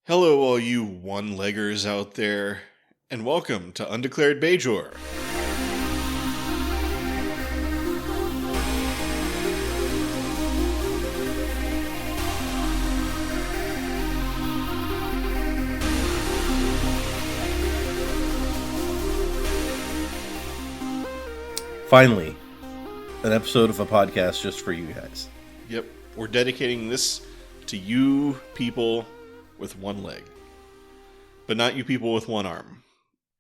Hello, all you one-leggers out there, and welcome to Undeclared Bajor. Finally, an episode of a podcast just for you guys. Yep, we're dedicating this to you people with one leg, but not you people with one arm.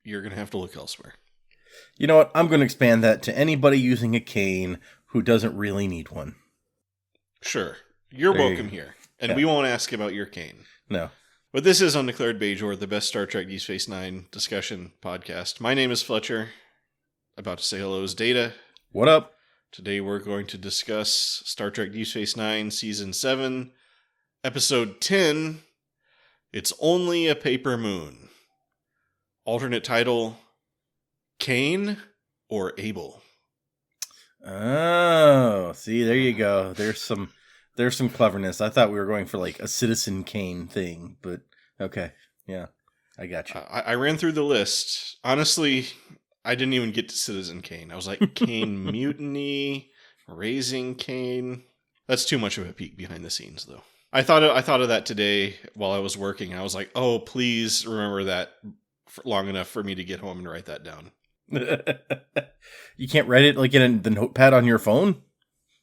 You're going to have to look elsewhere. You know what? I'm going to expand that to anybody using a cane who doesn't really need one. Sure, you're welcome here, and we won't ask about your cane. No. But this is Undeclared Bajor, the best Star Trek DS9 discussion podcast. My name is Fletcher. About to say hello is Data. What up? Today we're going to discuss Star Trek DS9 Season 7, Episode 10, It's Only a Paper Moon. Alternate title, Cain or Abel? Oh, see, there you go. There's some cleverness. I thought we were going for like a Citizen Kane thing, but okay. Yeah, I got you. I ran through the list. Honestly, I didn't even get to Citizen Kane. I was like, Kane Mutiny, Raising Kane. That's too much of a peek behind the scenes, though. I thought of that today while I was working. I was like, oh, please remember that for long enough for me to get home and write that down. You can't write it like in the notepad on your phone?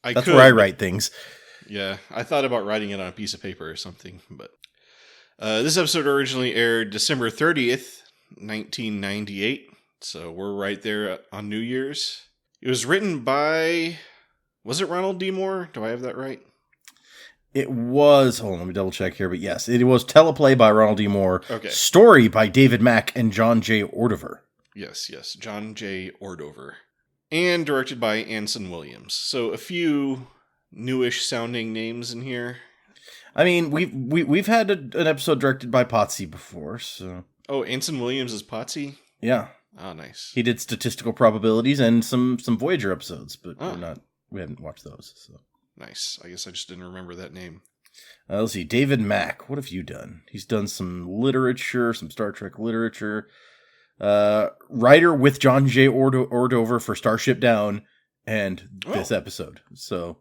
That's could, where I write things. Yeah, I thought about writing it on a piece of paper or something, but this episode originally aired December 30th, 1998. So we're right there on New Year's. It was written by, was it Ronald D. Moore? Do I have that right? It was, hold on, let me double check here, but yes, it was teleplay by Ronald D. Moore. Okay. Story by David Mack and John J. Ordover. Yes, John J. Ordover. And directed by Anson Williams. So a few newish sounding names in here. I mean, we've had an episode directed by Potsy before, so. Oh, Anson Williams is Potsy? Yeah. Oh, nice. He did Statistical Probabilities and some Voyager episodes, but we haven't watched those. So nice. I guess I just didn't remember that name. Let's see. David Mack. What have you done? He's done some literature, some Star Trek literature. Writer with John J. Ordover for Starship Down and this episode. So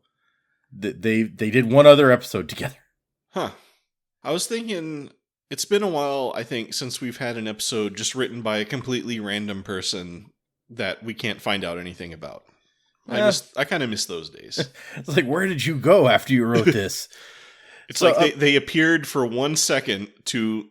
they did one other episode together. Huh. I was thinking, it's been a while, I think, since we've had an episode just written by a completely random person that we can't find out anything about. I kind of miss those days. It's like, where did you go after you wrote this? It's so, like they appeared for 1 second to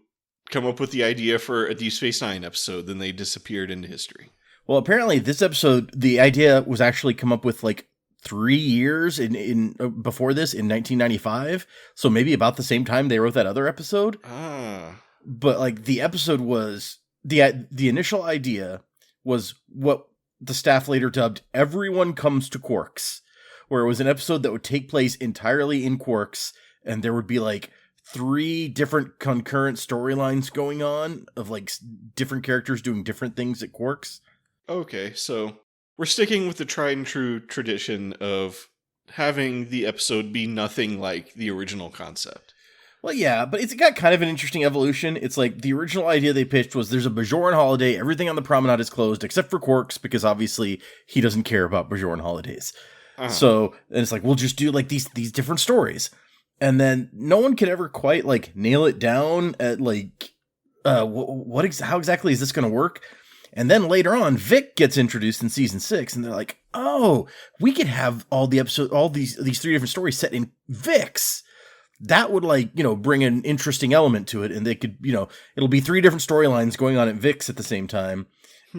come up with the idea for a Deep Space Nine episode, then they disappeared into history. Well, apparently this episode, the idea was actually come up with like 3 years in before this in 1995. So maybe about the same time they wrote that other episode. But like the episode was the initial idea was what the staff later dubbed Everyone Comes to Quarks, where it was an episode that would take place entirely in Quarks, and there would be like 3 different concurrent storylines going on of like different characters doing different things at Quarks. Okay, so we're sticking with the tried and true tradition of having the episode be nothing like the original concept. Well, yeah, but it's got kind of an interesting evolution. It's like the original idea they pitched was there's a Bajoran holiday, everything on the promenade is closed except for Quarks, because obviously he doesn't care about Bajoran holidays. So, and it's like, we'll just do like these different stories. And then no one could ever quite like nail it down at like, how exactly is this going to work? And then later on, Vic gets introduced in season 6, and they're like, "Oh, we could have all these 3 different stories set in Vic's. That would bring an interesting element to it, and they could, it'll be 3 different storylines going on at Vic's at the same time."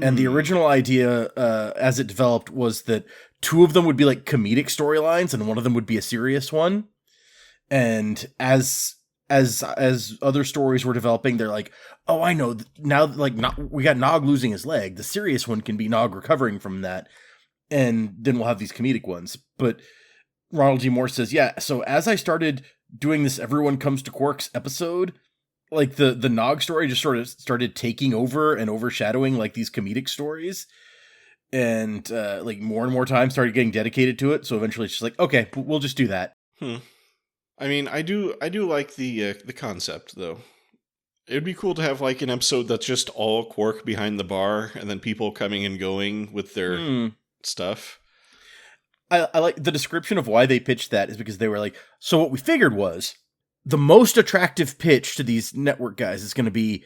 And the original idea, as it developed, was that 2 of them would be like comedic storylines, and 1 of them would be a serious one. And as other stories were developing, they're like, oh, I know, now we got Nog losing his leg. The serious one can be Nog recovering from that. And then we'll have these comedic ones. But Ronald D. Moore says, yeah, so as I started doing this Everyone Comes to Quarks episode, like the Nog story just sort of started taking over and overshadowing like these comedic stories. And like more and more time started getting dedicated to it. So eventually it's just like, okay, we'll just do that. I mean, I do like the concept though. It'd be cool to have like an episode that's just all Quark behind the bar and then people coming and going with their stuff. I like the description of why they pitched that is because they were like, so what we figured was the most attractive pitch to these network guys is going to be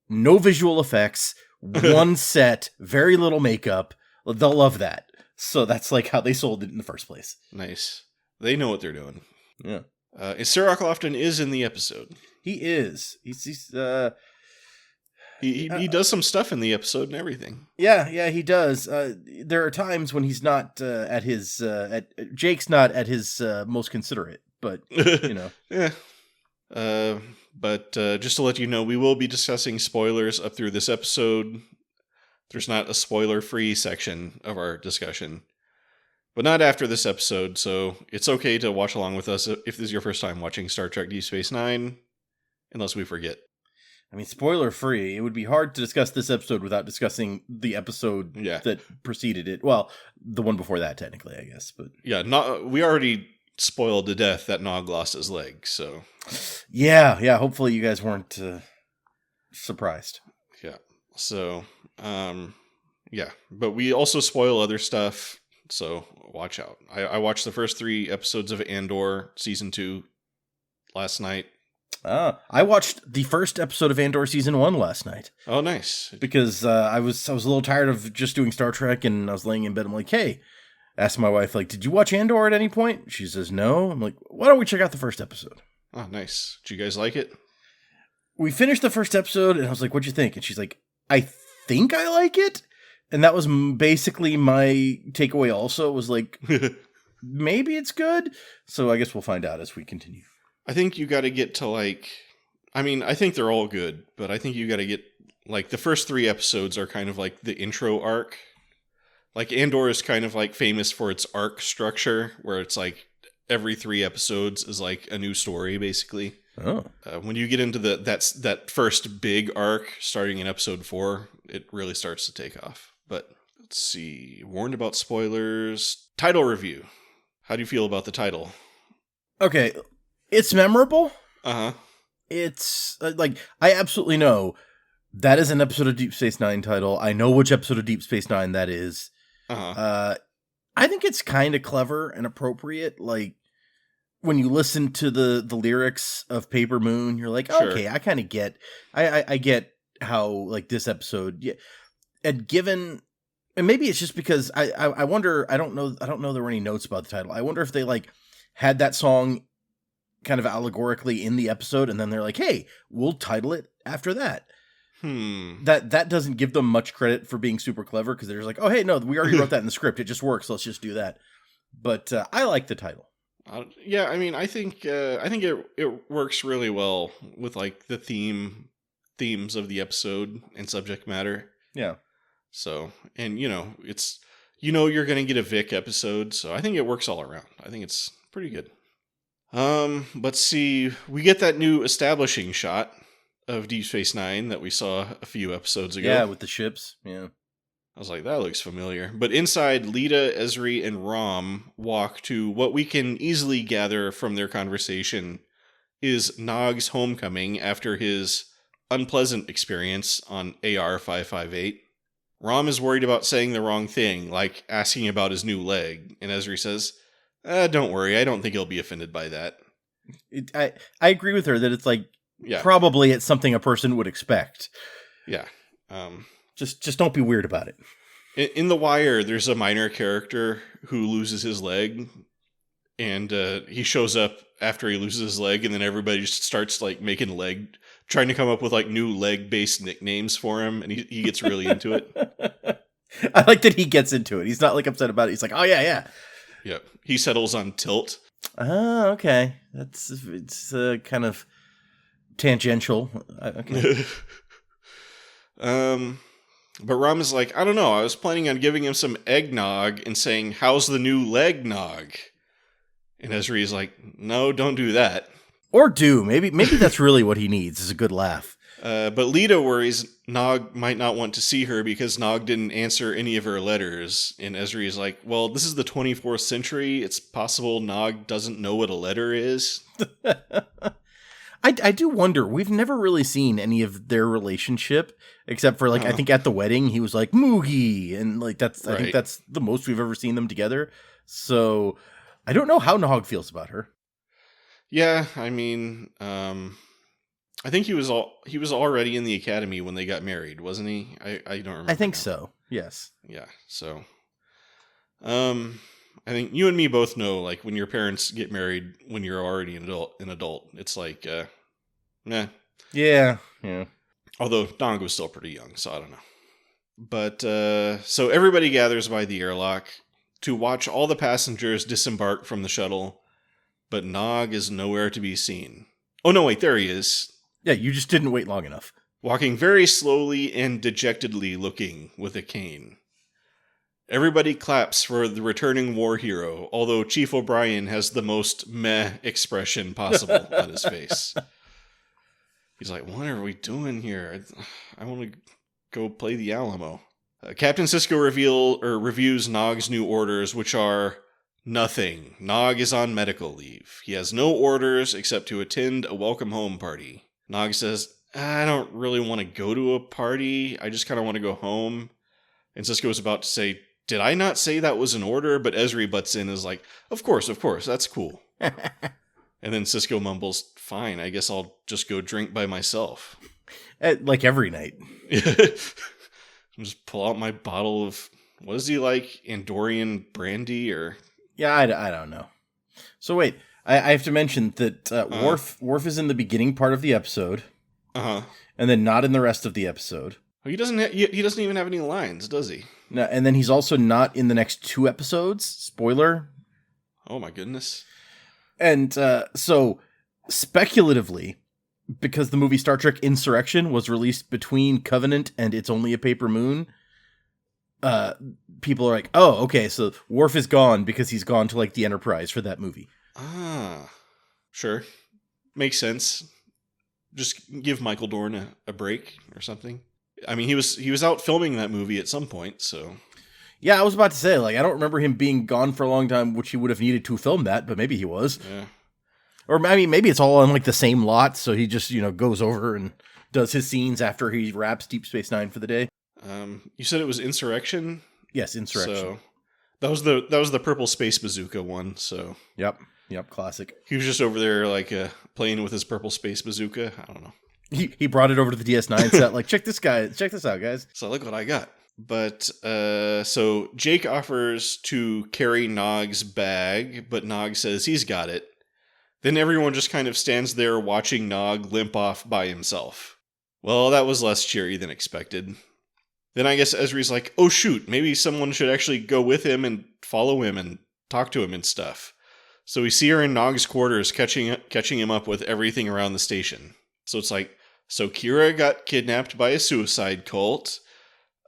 no visual effects, one set, very little makeup. They'll love that. So that's like how they sold it in the first place. Nice. They know what they're doing. Yeah. And Sarah Lofton is in the episode. He is. He does some stuff in the episode and everything. Yeah, he does. There are times when he's not at his Jake's not at his most considerate, but you know. Yeah. But just to let you know, we will be discussing spoilers up through this episode. There's not a spoiler-free section of our discussion, but not after this episode, so it's okay to watch along with us if this is your first time watching Star Trek DS9, unless we forget. I mean, spoiler-free, it would be hard to discuss this episode without discussing the episode that preceded it. Well, the one before that, technically, I guess. But yeah, we already spoiled to death that Nog lost his leg, so... Yeah, hopefully you guys weren't surprised. Yeah, so, but we also spoil other stuff, so watch out. I watched the first 3 episodes of Andor Season 2 last night. I watched the first episode of Andor Season 1 last night. Oh, nice. Because I was a little tired of just doing Star Trek, and I was laying in bed. I'm like, hey, asked my wife, like, did you watch Andor at any point? She says, no. I'm like, why don't we check out the first episode? Oh, nice. Did you guys like it? We finished the first episode, and I was like, what'd you think? And she's like, I think I like it. And that was basically my takeaway also, was like, maybe it's good. So I guess we'll find out as we continue. I think you got to get to I think they're all good, but I think you got to get, the first 3 episodes are kind of like the intro arc. Like, Andor is kind of famous for its arc structure, where it's every 3 episodes is a new story, basically. Oh. When you get into that first big arc, starting in episode 4, it really starts to take off. But let's see. Warned about spoilers. Title review. How do you feel about the title? Okay. It's memorable. Uh-huh. It's I absolutely know that is an episode of Deep Space Nine title. I know which episode of Deep Space Nine that is. Uh-huh. I think it's kind of clever and appropriate. When you listen to the lyrics of Paper Moon, you're like, sure. Okay, I kind of get, I get how this episode, yeah. And given, and maybe it's just because I wonder, I don't know there were any notes about the title. I wonder if they had that song kind of allegorically in the episode, and then they're like, hey, we'll title it after that. That doesn't give them much credit for being super clever, because they're just like, oh, hey, no, we already wrote that in the script. It just works. Let's just do that. But I like the title. Yeah, I mean, I think it works really well with the themes of the episode and subject matter. Yeah. So, and it's you're gonna get a Vic episode, so I think it works all around. I think it's pretty good. Let's see. We get that new establishing shot of Deep Space Nine that we saw a few episodes ago. Yeah, with the ships. Yeah. I was like, that looks familiar. But inside, Lita, Ezri, and Rom walk to what we can easily gather from their conversation is Nog's homecoming after his unpleasant experience on AR-558. Rom is worried about saying the wrong thing, like asking about his new leg, and Ezri says, don't worry, I don't think he'll be offended by that. I agree with her that it's probably it's something a person would expect. Yeah. Just don't be weird about it. In The Wire, there's a minor character who loses his leg, and he shows up after he loses his leg, and then everybody just starts trying to come up with new leg-based nicknames for him, and he gets really into it. I like that he gets into it. He's not upset about it. He's like, oh yeah. Yep. He settles on Tilt. Oh, okay. It's kind of tangential. Okay. But Rom is like, I don't know, I was planning on giving him some eggnog and saying, how's the new leg nog? And Ezri is like, no, don't do that. Or do. Maybe that's really what he needs, is a good laugh. But Lita worries Nog might not want to see her because Nog didn't answer any of her letters. And Ezri is like, well, this is the 24th century. It's possible Nog doesn't know what a letter is. I do wonder, we've never really seen any of their relationship, except for, like, I think at the wedding, he was like, Moogie, and, like, I think that's the most we've ever seen them together. So, I don't know how Nog feels about her. Yeah, I mean, I think he was already in the academy when they got married, wasn't he? I don't remember. I think so, yes. Yeah, so, I think you and me both know, like, when your parents get married when you're already an adult, it's like, nah. Yeah. Although Nog was still pretty young, so I don't know. But, so everybody gathers by the airlock to watch all the passengers disembark from the shuttle, but Nog is nowhere to be seen. Oh, no, wait, there he is. Yeah, you just didn't wait long enough. Walking very slowly and dejectedly looking with a cane. Everybody claps for the returning war hero, although Chief O'Brien has the most meh expression possible on his face. He's like, what are we doing here? I want to go play the Alamo. Captain Sisko reviews Nog's new orders, which are nothing. Nog is on medical leave. He has no orders except to attend a welcome home party. Nog says, I don't really want to go to a party. I just kind of want to go home. And Sisko is about to say, did I not say that was an order? But Ezri butts in and is like, of course, that's cool. And then Sisko mumbles, fine, I guess I'll just go drink by myself. Like every night. Just pull out my bottle of, what is he like, Andorian brandy or... Yeah, I don't know. So wait, I have to mention that Worf is in the beginning part of the episode. Uh-huh. And then not in the rest of the episode. He doesn't even have any lines, does he? No, and then he's also not in the next 2 episodes. Spoiler. Oh my goodness. And so, speculatively, because the movie Star Trek Insurrection was released between Covenant and It's Only a Paper Moon, people are like, oh, okay, so Worf is gone because he's gone to, like, the Enterprise for that movie. Ah, sure. Makes sense. Just give Michael Dorn a break or something. I mean, he was out filming that movie at some point, so... Yeah, I was about to say, like, I don't remember him being gone for a long time, which he would have needed to film that, but maybe he was. Yeah. Or, I mean, maybe it's all on, like, the same lot, so he just, goes over and does his scenes after he wraps Deep Space Nine for the day. You said it was Insurrection? Yes, Insurrection. So, that was the Purple Space Bazooka one, so... Yep, classic. He was just over there, like, playing with his Purple Space Bazooka. I don't know. He brought it over to the DS9 set, like, check this out, guys. So look what I got. But, so Jake offers to carry Nog's bag, but Nog says he's got it. Then everyone just kind of stands there watching Nog limp off by himself. Well, that was less cheery than expected. Then I guess Ezri's like, oh shoot, maybe someone should actually go with him and follow him and talk to him and stuff. So we see her in Nog's quarters catching him up with everything around the station. So it's like, so Kira got kidnapped by a suicide cult.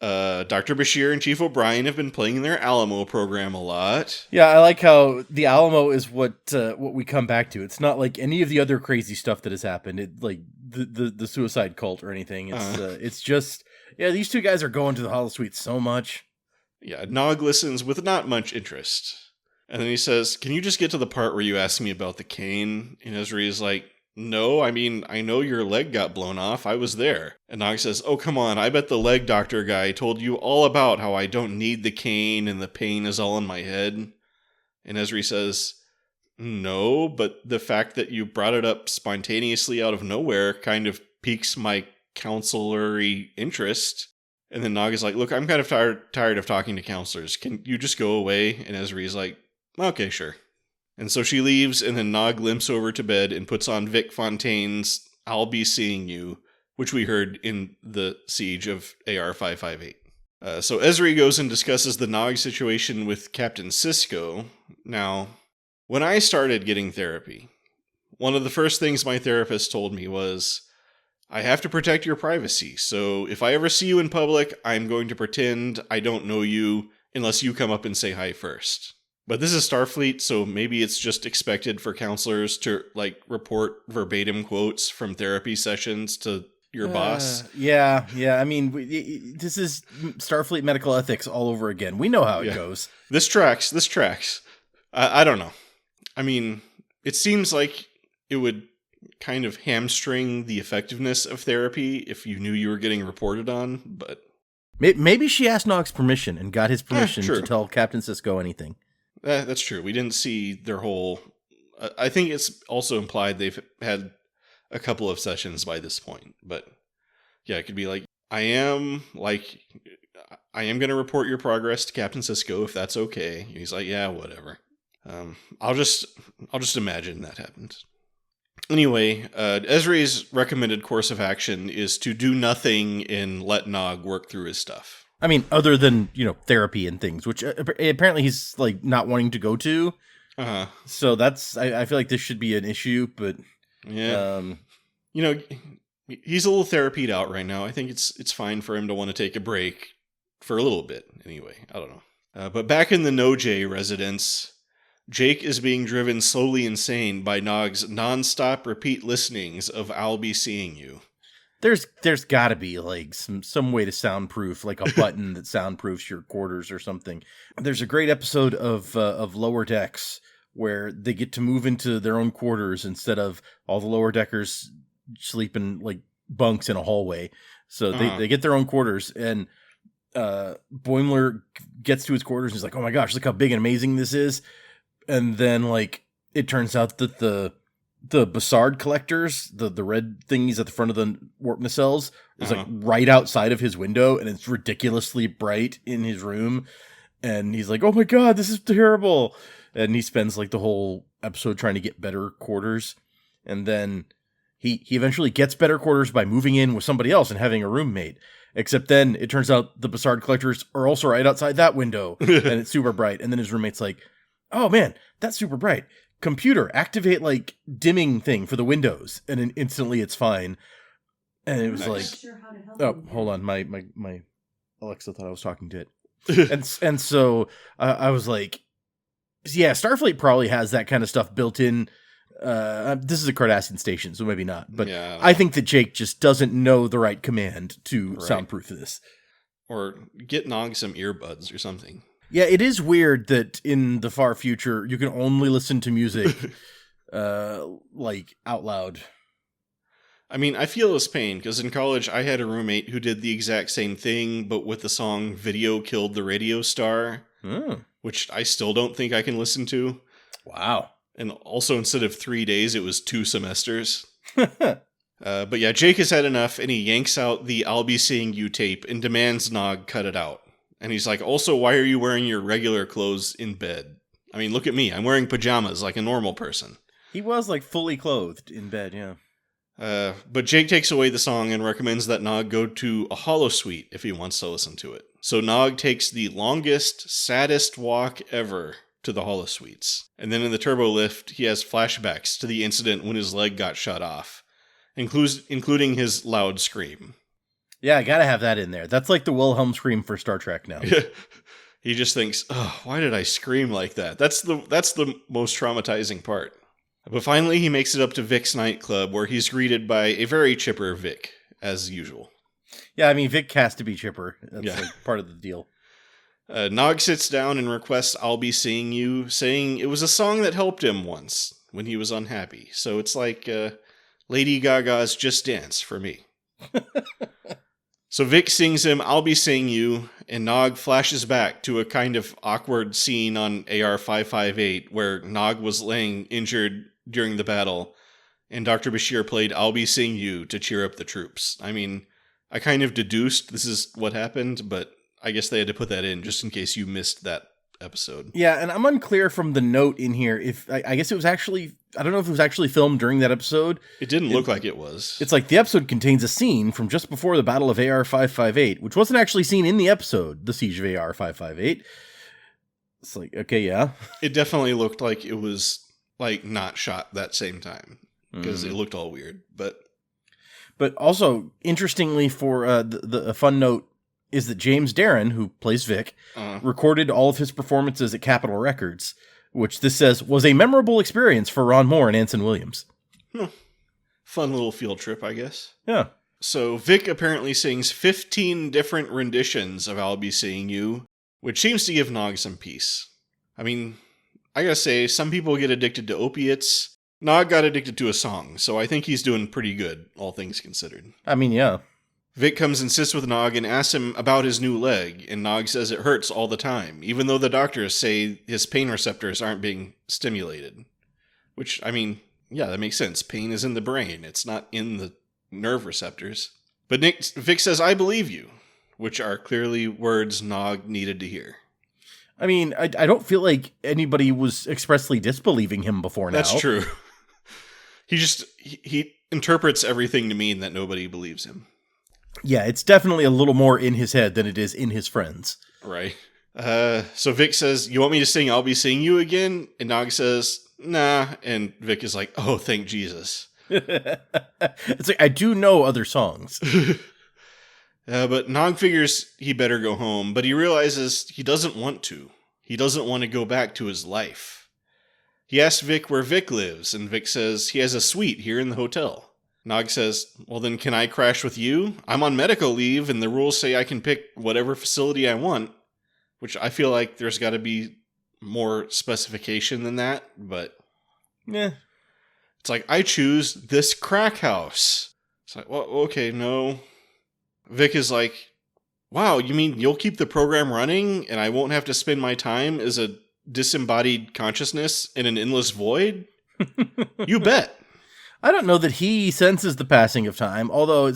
Dr. Bashir and Chief O'Brien have been playing their Alamo program a lot. Yeah, I like how the Alamo is what we come back to. It's not like any of the other crazy stuff that has happened. It like the suicide cult or anything. It's just these two guys are going to the holosuite so much. Yeah, Nog listens with not much interest, and then he says, "Can you just get to the part where you asked me about the cane?" And Ezri is like, no, I mean, I know your leg got blown off. I was there. And Nog says, oh, come on. I bet the leg doctor guy told you all about how I don't need the cane and the pain is all in my head. And Ezri says, no, but the fact that you brought it up spontaneously out of nowhere kind of piques my counselory interest. And then Nog is like, look, I'm kind of tired of talking to counselors. Can you just go away? And Ezri is like, okay, sure. And so she leaves, and then Nog limps over to bed and puts on Vic Fontaine's I'll Be Seeing You, which we heard in the siege of AR-558. So Ezri goes and discusses the Nog situation with Captain Sisko. Now, when I started getting therapy, one of the first things my therapist told me was, I have to protect your privacy, so if I ever see you in public, I'm going to pretend I don't know you unless you come up and say hi first. But this is Starfleet, so maybe it's just expected for counselors to, like, report verbatim quotes from therapy sessions to your boss. Yeah. I mean, this is Starfleet medical ethics all over again. We know how it goes. This tracks. I don't know. I mean, it seems like it would kind of hamstring the effectiveness of therapy if you knew you were getting reported on, but... Maybe she asked Nog's permission and got his permission sure. to tell Captain Sisko anything. That's true. We didn't see their whole... I think it's also implied they've had a couple of sessions by this point, but yeah, it could be like, I am going to report your progress to Captain Sisko if that's okay. He's like, yeah, whatever. I'll just imagine that happened. Anyway, Ezri's recommended course of action is to do nothing and let Nog work through his stuff. I mean, other than, therapy and things, which apparently he's like not wanting to go to. Uh-huh. So that's, I feel like this should be an issue, but yeah, he's a little therapied out right now. I think it's fine for him to want to take a break for a little bit. Anyway, I don't know. But back in the No-J residence, Jake is being driven slowly insane by Nog's non-stop repeat listenings of "I'll Be Seeing You." There's got to be like some way to soundproof, like a button that soundproofs your quarters or something. There's a great episode of Lower Decks where they get to move into their own quarters instead of all the lower deckers sleeping like bunks in a hallway. So they get their own quarters, and Boimler gets to his quarters and he's like, "Oh my gosh, look how big and amazing this is." And then like it turns out that the Bassard collectors, the red thingies at the front of the warp nacelles, is like right outside of his window, and it's ridiculously bright in his room. And he's like, "Oh my god, this is terrible." And he spends like the whole episode trying to get better quarters. And then he eventually gets better quarters by moving in with somebody else and having a roommate. Except then it turns out the Bassard collectors are also right outside that window, and it's super bright. And then his roommate's like, "Oh man, that's super bright. Computer, activate like dimming thing for the windows," and then instantly it's fine. And it was like, "Oh, hold on, my Alexa thought I was talking to it," and so I was like, "Yeah, Starfleet probably has that kind of stuff built in." This is a Cardassian station, so maybe not. But yeah, I think that Jake just doesn't know the right command to soundproof this, or get Nog some earbuds or something. Yeah, it is weird that in the far future, you can only listen to music like out loud. I mean, I feel his pain, because in college I had a roommate who did the exact same thing, but with the song Video Killed the Radio Star, which I still don't think I can listen to. Wow. And also instead of 3 days, it was 2 semesters. But yeah, Jake has had enough, and he yanks out the "I'll Be Seeing You" tape and demands Nog cut it out. And he's like, "Also, why are you wearing your regular clothes in bed? I mean, look at me. I'm wearing pajamas like a normal person." He was like fully clothed in bed, yeah. But Jake takes away the song and recommends that Nog go to a holosuite if he wants to listen to it. So Nog takes the longest, saddest walk ever to the holosuites. And then in the turbo lift, he has flashbacks to the incident when his leg got shut off, including his loud scream. Yeah, I gotta have that in there. That's like the Wilhelm scream for Star Trek now. He just thinks, "Oh, why did I scream like that?" That's the most traumatizing part. But finally, he makes it up to Vic's nightclub, where he's greeted by a very chipper Vic, as usual. Yeah, I mean, Vic has to be chipper. That's like part of the deal. Nog sits down and requests "I'll Be Seeing You," saying it was a song that helped him once when he was unhappy. So it's like Lady Gaga's "Just Dance" for me. So Vic sings him "I'll Be Seeing You," and Nog flashes back to a kind of awkward scene on AR-558 where Nog was laying injured during the battle, and Dr. Bashir played "I'll Be Seeing You" to cheer up the troops. I mean, I kind of deduced this is what happened, but I guess they had to put that in just in case you missed that episode. Yeah, and I'm unclear from the note in here if I guess it was actually, I don't know if it was actually filmed during that episode. It didn't look like it was. It's like the episode contains a scene from just before the Battle of AR-558, which wasn't actually seen in the episode, the Siege of AR-558. It's like, okay, yeah. It definitely looked like it was like not shot that same time because it looked all weird. But also, interestingly, for a fun note, is that James Darren, who plays Vic, recorded all of his performances at Capitol Records, which this says was a memorable experience for Ron Moore and Anson Williams. Fun little field trip, I guess. Yeah. So Vic apparently sings 15 different renditions of "I'll Be Seeing You," which seems to give Nog some peace. I mean, I gotta say, some people get addicted to opiates. Nog got addicted to a song, so I think he's doing pretty good, all things considered. I mean, yeah. Vic comes and sits with Nog and asks him about his new leg, and Nog says it hurts all the time, even though the doctors say his pain receptors aren't being stimulated. Which, I mean, yeah, that makes sense. Pain is in the brain. It's not in the nerve receptors. But Vic says, I believe you, which are clearly words Nog needed to hear. I mean, I don't feel like anybody was expressly disbelieving him before now. That's true. He interprets everything to mean that nobody believes him. Yeah, it's definitely a little more in his head than it is in his friends. Right. So Vic says, you want me to sing I'll Be Seeing You Again? And Nog says, nah. And Vic is like, oh, thank Jesus. It's like, I do know other songs. But Nog figures he better go home, but he realizes he doesn't want to. He doesn't want to go back to his life. He asks Vic where Vic lives, and Vic says he has a suite here in the hotel. Nog says, well then can I crash with you? I'm on medical leave, and the rules say I can pick whatever facility I want, which I feel like there's got to be more specification than that, but... Yeah. It's like, I choose this crack house. It's like, well, okay, no... Vic is like, wow, you mean you'll keep the program running and I won't have to spend my time as a disembodied consciousness in an endless void? You bet. I don't know that he senses the passing of time, although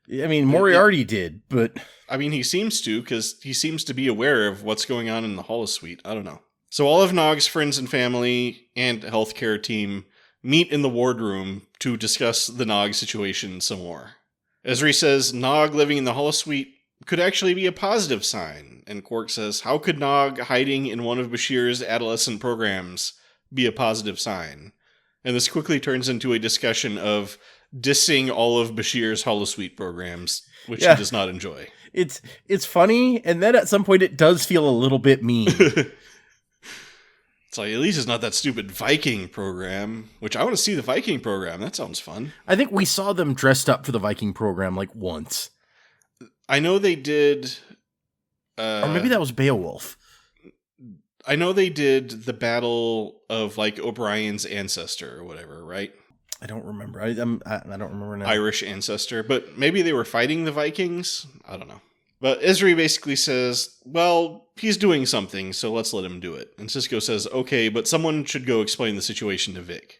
Moriarty did, but... I mean, he seems to, because he seems to be aware of what's going on in the holosuite. I don't know. So all of Nog's friends and family and healthcare team meet in the wardroom to discuss the Nog situation some more. Ezri says Nog living in the holosuite could actually be a positive sign, and Quark says, how could Nog hiding in one of Bashir's adolescent programs be a positive sign? And this quickly turns into a discussion of dissing all of Bashir's holosuite programs, which he does not enjoy. It's funny, and then at some point it does feel a little bit mean. It's like, at least it's not that stupid Viking program, which I want to see the Viking program. That sounds fun. I think we saw them dressed up for the Viking program like once. I know they did... or maybe that was Beowulf. I know they did the Battle of, like, O'Brien's ancestor or whatever, right? I don't remember. I don't remember now. Irish ancestor. But maybe they were fighting the Vikings? I don't know. But Ezri basically says, well, he's doing something, so let's let him do it. And Sisko says, okay, but someone should go explain the situation to Vic.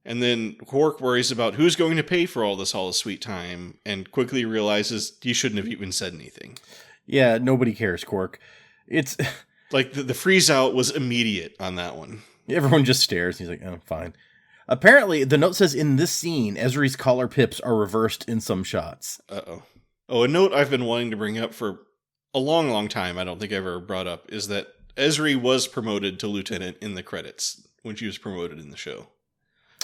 And then Quark worries about who's going to pay for all this holosuite time, and quickly realizes he shouldn't have even said anything. Yeah, nobody cares, Quark. It's... like, the freeze out was immediate on that one. Everyone just stares. He's like, oh, fine. Apparently, the note says in this scene, Ezri's collar pips are reversed in some shots. Uh-oh. Oh, a note I've been wanting to bring up for a long, long time, I don't think I've ever brought up, is that Ezri was promoted to lieutenant in the credits when she was promoted in the show.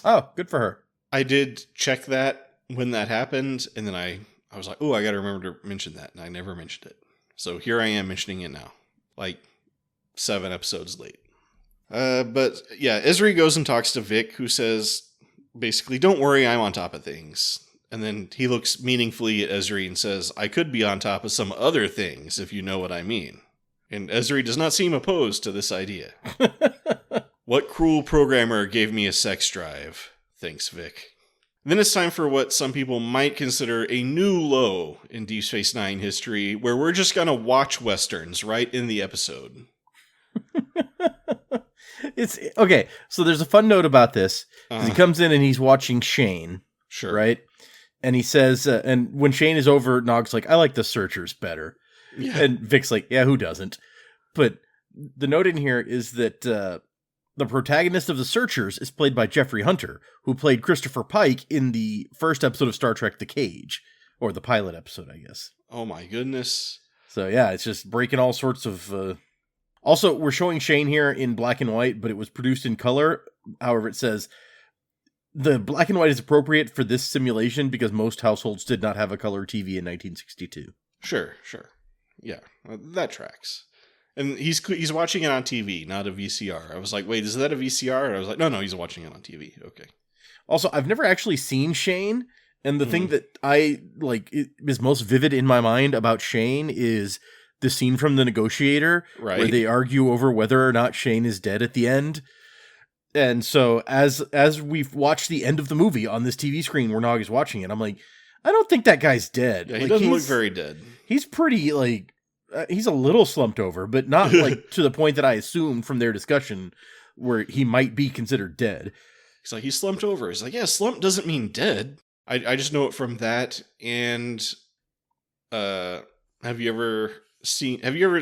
Oh, good for her. I did check that when that happened, and then I was like, oh, I gotta remember to mention that, and I never mentioned it. So here I am mentioning it now. Like, 7 episodes late. But yeah, Ezri goes and talks to Vic, who says, basically, don't worry, I'm on top of things. And then he looks meaningfully at Ezri and says, I could be on top of some other things, if you know what I mean. And Ezri does not seem opposed to this idea. What cruel programmer gave me a sex drive? Thanks, Vic. Then it's time for what some people might consider a new low in Deep Space Nine history, where we're just gonna watch Westerns right in the episode. It's okay. So there's a fun note about this. He comes in and he's watching Shane. Sure. Right? And he says, and when Shane is over, Nog's like, I like the Searchers better. Yeah. And Vic's like, yeah, who doesn't? But the note in here is that the protagonist of the Searchers is played by Jeffrey Hunter, who played Christopher Pike in the first episode of Star Trek The Cage, or the pilot episode, I guess. Oh my goodness. So yeah, it's just breaking all sorts of... Also, we're showing Shane here in black and white, but it was produced in color. However, it says... The black and white is appropriate for this simulation because most households did not have a color TV in 1962. Sure. Yeah, that tracks. And he's watching it on TV, not a VCR. I was like, wait, is that a VCR? And I was like, no, he's watching it on TV. Okay. Also, I've never actually seen Shane, and the thing that is most vivid in my mind about Shane is the scene from The Negotiator, right, where they argue over whether or not Shane is dead at the end. And so as we've watched the end of the movie on this TV screen where Nog is watching it, I'm like, I don't think that guy's dead. Yeah, he doesn't look very dead. He's pretty, like, he's a little slumped over, but not, like, to the point that I assumed from their discussion where he might be considered dead. He's like, he's slumped over. He's like, yeah, slump doesn't mean dead. I just know it from that. And have you ever,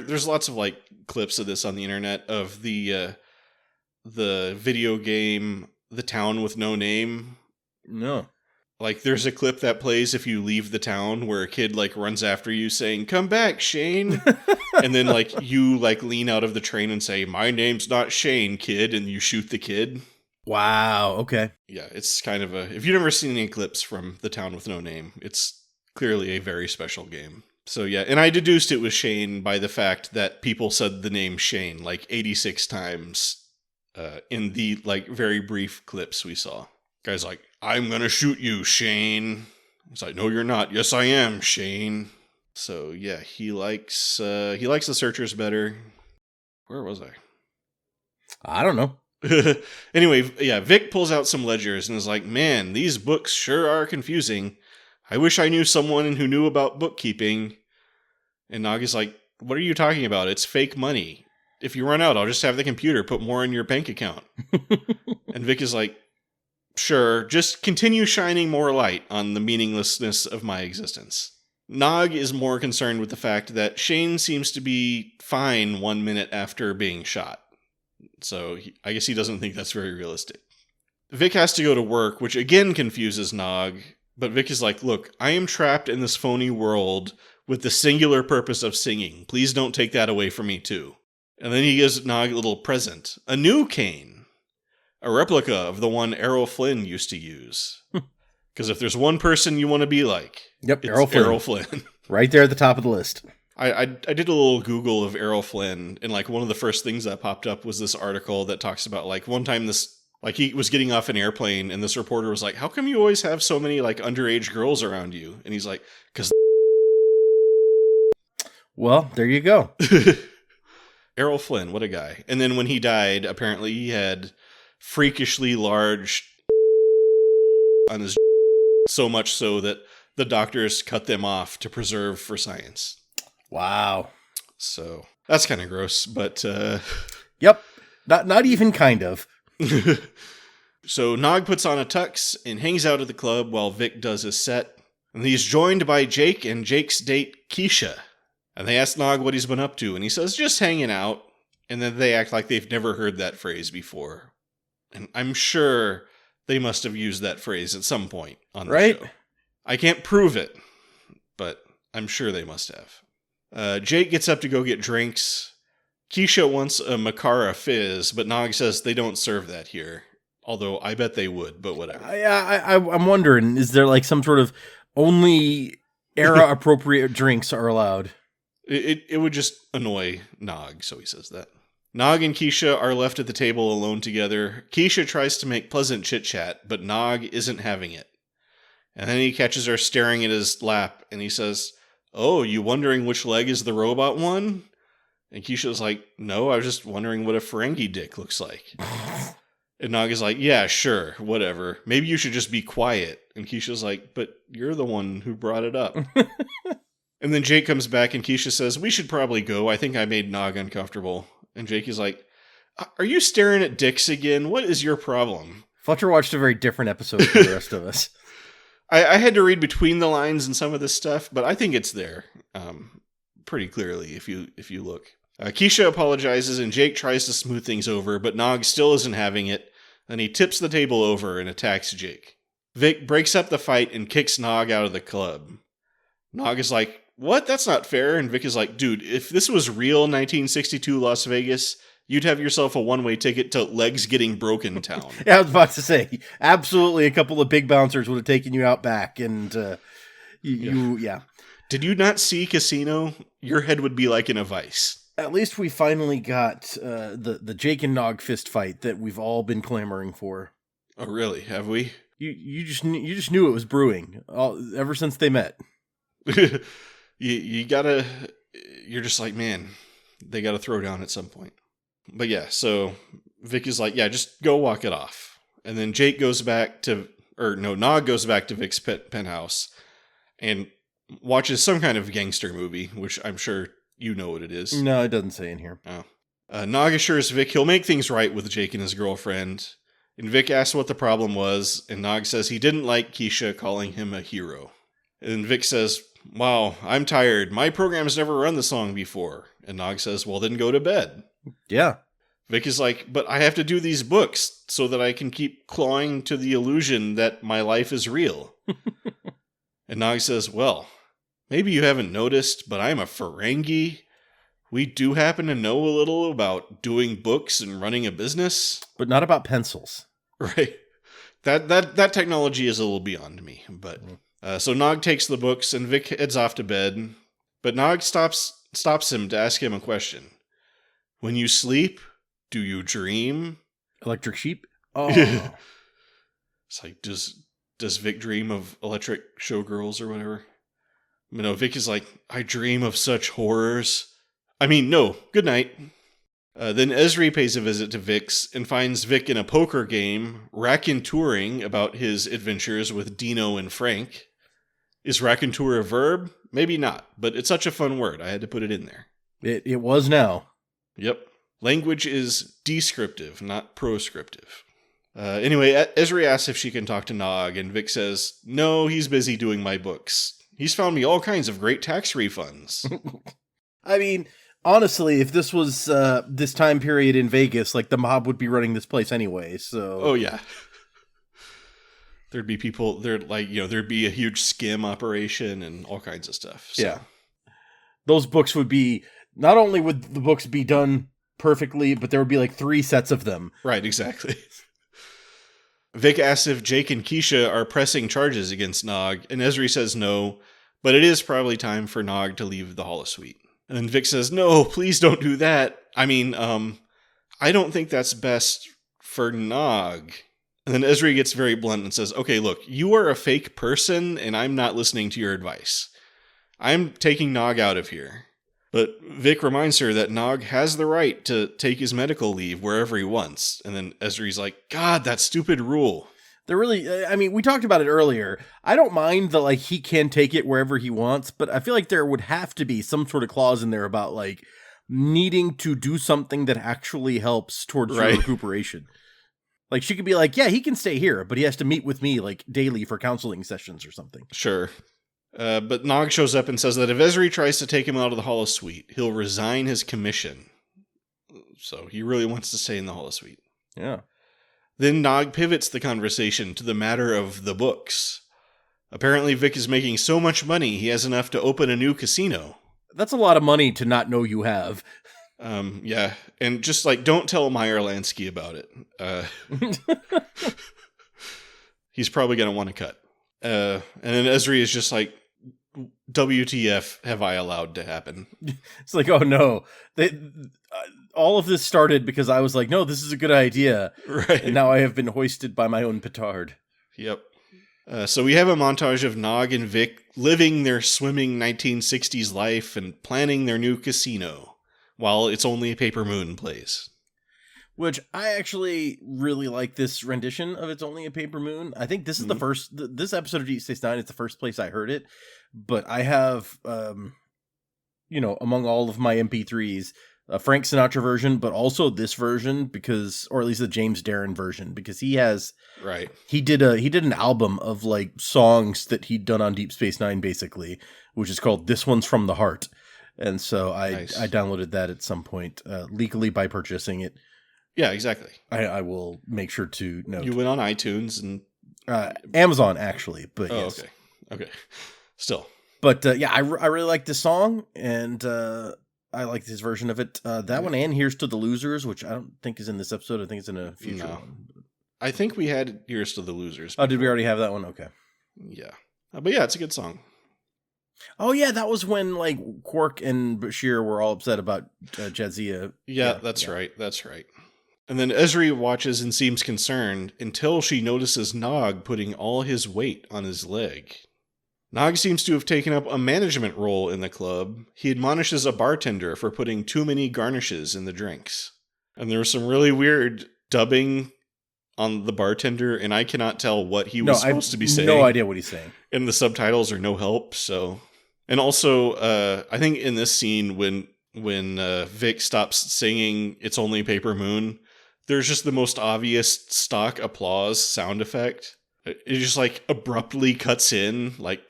there's lots of, like, clips of this on the internet of the video game, The Town with No Name. No. Like, there's a clip that plays if you leave the town where a kid, like, runs after you saying, come back, Shane. And then, like, you, like, lean out of the train and say, my name's not Shane, kid. And you shoot the kid. Wow. Okay. Yeah, it's kind of if you've never seen any clips from The Town with No Name, it's clearly a very special game. So, yeah. And I deduced it was Shane by the fact that people said the name Shane, like, 86 times in the, like, very brief clips we saw. Guy's like, I'm gonna shoot you, Shane. He's like, no, you're not. Yes, I am, Shane. So yeah, he likes the Searchers better. Where was I? I don't know. Anyway, yeah, Vic pulls out some ledgers and is like, man, these books sure are confusing. I wish I knew someone who knew about bookkeeping. And Nog is like, what are you talking about? It's fake money. If you run out, I'll just have the computer put more in your bank account. And Vic is like, sure, just continue shining more light on the meaninglessness of my existence. Nog is more concerned with the fact that Shane seems to be fine 1 minute after being shot. So I guess he doesn't think that's very realistic. Vic has to go to work, which again confuses Nog. But Vic is like, look, I am trapped in this phony world with the singular purpose of singing. Please don't take that away from me too. And then he gives Nog a little present. A new cane. A replica of the one Errol Flynn used to use. Because if there's one person you want to be like, yep, it's Errol Flynn. Right there at the top of the list. I did a little Google of Errol Flynn, and like one of the first things that popped up was this article that talks about like one time this, like he was getting off an airplane, and this reporter was like, how come you always have so many like underage girls around you? And he's like, because... Well, there you go. Errol Flynn, what a guy. And then when he died, apparently he had freakishly large on his so much so that the doctors cut them off to preserve for science. Wow. So that's kind of gross, but yep. Not even kind of. So Nog puts on a tux and hangs out at the club while Vic does his set. And he's joined by Jake and Jake's date, Keisha. And they ask Nog what he's been up to, and he says, just hanging out. And then they act like they've never heard that phrase before. And I'm sure they must have used that phrase at some point on the show. I can't prove it, but I'm sure they must have. Jake gets up to go get drinks. Keisha wants a Macara Fizz, but Nog says they don't serve that here. Although I bet they would, but whatever. I'm wondering, is there like some sort of only era-appropriate drinks are allowed? It would just annoy Nog, so he says that. Nog and Keisha are left at the table alone together. Keisha tries to make pleasant chit-chat, but Nog isn't having it. And then he catches her staring at his lap, and he says, oh, you wondering which leg is the robot one? And Keisha's like, no, I was just wondering what a Ferengi dick looks like. And Nog is like, yeah, sure, whatever. Maybe you should just be quiet. And Keisha's like, but you're the one who brought it up. And then Jake comes back and Keisha says, we should probably go. I think I made Nog uncomfortable. And Jake is like, are you staring at dicks again? What is your problem? Fletcher watched a very different episode than the rest of us. I had to read between the lines in some of this stuff, but I think it's there pretty clearly if you look. Keisha apologizes and Jake tries to smooth things over, but Nog still isn't having it. Then he tips the table over and attacks Jake. Vic breaks up the fight and kicks Nog out of the club. Nog is like, what? That's not fair. And Vic is like, dude, if this was real 1962 Las Vegas, you'd have yourself a one-way ticket to Legs Getting Broken Town. Yeah, I was about to say, absolutely a couple of big bouncers would have taken you out back. And yeah. Did you not see Casino? Your head would be like in a vice. At least we finally got the Jake and Nog fist fight that we've all been clamoring for. Oh, really? Have we? You just knew it was brewing ever since they met. You're just like, man, they gotta throw down at some point. But yeah, so Vic is like, yeah, just go walk it off. And then Nog goes back to Vic's penthouse and watches some kind of gangster movie, which I'm sure you know what it is. No, it doesn't say in here. Oh. Nog assures Vic he'll make things right with Jake and his girlfriend. And Vic asks what the problem was, and Nog says he didn't like Keisha calling him a hero. And Vic says, wow, I'm tired. My program's never run the song before. And Nog says, well, then go to bed. Yeah. Vic is like, but I have to do these books so that I can keep clawing to the illusion that my life is real. And Nog says, well, maybe you haven't noticed, but I'm a Ferengi. We do happen to know a little about doing books and running a business. But not about pencils. Right. That technology is a little beyond me. But so Nog takes the books and Vic heads off to bed. But Nog stops him to ask him a question. When you sleep, do you dream? Electric sheep? Oh. It's like, does Vic dream of electric showgirls or whatever? You know, Vic is like, I dream of such horrors. I mean, no, good night. Then Esri pays a visit to Vic's and finds Vic in a poker game, raconteuring about his adventures with Dino and Frank. Is raconteur a verb? Maybe not, but it's such a fun word, I had to put it in there. It was now. Yep. Language is descriptive, not proscriptive. Anyway, Esri asks if she can talk to Nog, and Vic says, no, he's busy doing my books. He's found me all kinds of great tax refunds. I mean, honestly, if this was this time period in Vegas, like, the mob would be running this place anyway, so... Oh, yeah. There'd be people, there'd be a huge skim operation and all kinds of stuff. So. Yeah. Those books would be, not only would the books be done perfectly, but there would be like 3 sets of them. Right, exactly. Vic asks if Jake and Keisha are pressing charges against Nog, and Esri says no, but it is probably time for Nog to leave the holosuite. And then Vic says, no, please don't do that. I mean, I don't think that's best for Nog. And then Esri gets very blunt and says, okay, look, you are a fake person, and I'm not listening to your advice. I'm taking Nog out of here. But Vic reminds her that Nog has the right to take his medical leave wherever he wants. And then Esri's like, God, that stupid rule. They're really, I mean, we talked about it earlier. I don't mind that, like, he can take it wherever he wants, but I feel like there would have to be some sort of clause in there about, like, needing to do something that actually helps towards your recuperation. Like, she could be like, yeah, he can stay here, but he has to meet with me, like, daily for counseling sessions or something. Sure. But Nog shows up and says that if Esri tries to take him out of the holosuite, he'll resign his commission. So he really wants to stay in the holosuite. Yeah. Then Nog pivots the conversation to the matter of the books. Apparently Vic is making so much money he has enough to open a new casino. That's a lot of money to not know you have. Yeah. And just, like, don't tell Meyer Lansky about it. He's probably going to want to cut. And then Esri is just like, WTF have I allowed to happen? It's like, oh no. All of this started because I was like, no, this is a good idea. Right. And now I have been hoisted by my own petard. Yep. So we have a montage of Nog and Vic living their swimming 1960s life and planning their new casino, while It's Only a Paper Moon plays. Which I actually really like this rendition of It's Only a Paper Moon. I think this is the first, this episode of Deep Space Nine is the first place I heard it. But I have, among all of my MP3s, a Frank Sinatra version, but also this version because, or at least the James Darren version, because he has, right. He did an album of like songs that he'd done on Deep Space Nine, basically, which is called This One's From the Heart. And so I downloaded that at some point, legally by purchasing it. Yeah, exactly. I will make sure to note. You went on iTunes and... Amazon, actually, but yes. Okay. Still. But yeah, I really like this song, and I like this version of it. That one and Here's to the Losers, which I don't think is in this episode. I think it's in a future one. I think we had Here's to the Losers before. Oh, did we already have that one? Okay. Yeah. But yeah, it's a good song. Oh, yeah, that was when, like, Quark and Bashir were all upset about Jadzia. Yeah, that's right. That's right. And then Esri watches and seems concerned until she notices Nog putting all his weight on his leg. Nog seems to have taken up a management role in the club. He admonishes a bartender for putting too many garnishes in the drinks. And there was some really weird dubbing on the bartender, and I cannot tell what he was supposed to be saying. No idea what he's saying. And the subtitles are no help, so... And also, I think in this scene, when Vic stops singing It's Only Paper Moon, there's just the most obvious stock applause sound effect. It just, like, abruptly cuts in, like...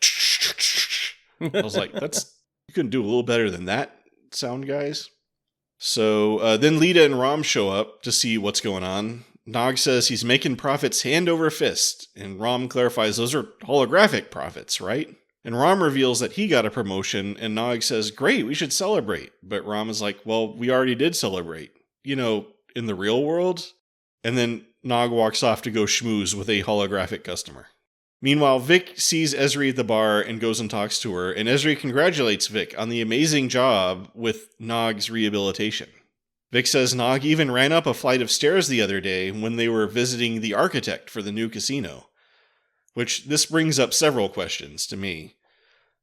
I was like, you couldn't do a little better than that sound, guys. So then Lita and Rom show up to see what's going on. Nog says he's making profits hand over fist, and Rom clarifies those are holographic profits, right? And Rom reveals that he got a promotion, and Nog says, great, we should celebrate. But Rom is like, well, we already did celebrate, in the real world. And then Nog walks off to go schmooze with a holographic customer. Meanwhile, Vic sees Ezri at the bar and goes and talks to her, and Ezri congratulates Vic on the amazing job with Nog's rehabilitation. Vic says Nog even ran up a flight of stairs the other day when they were visiting the architect for the new casino. Which, this brings up several questions to me.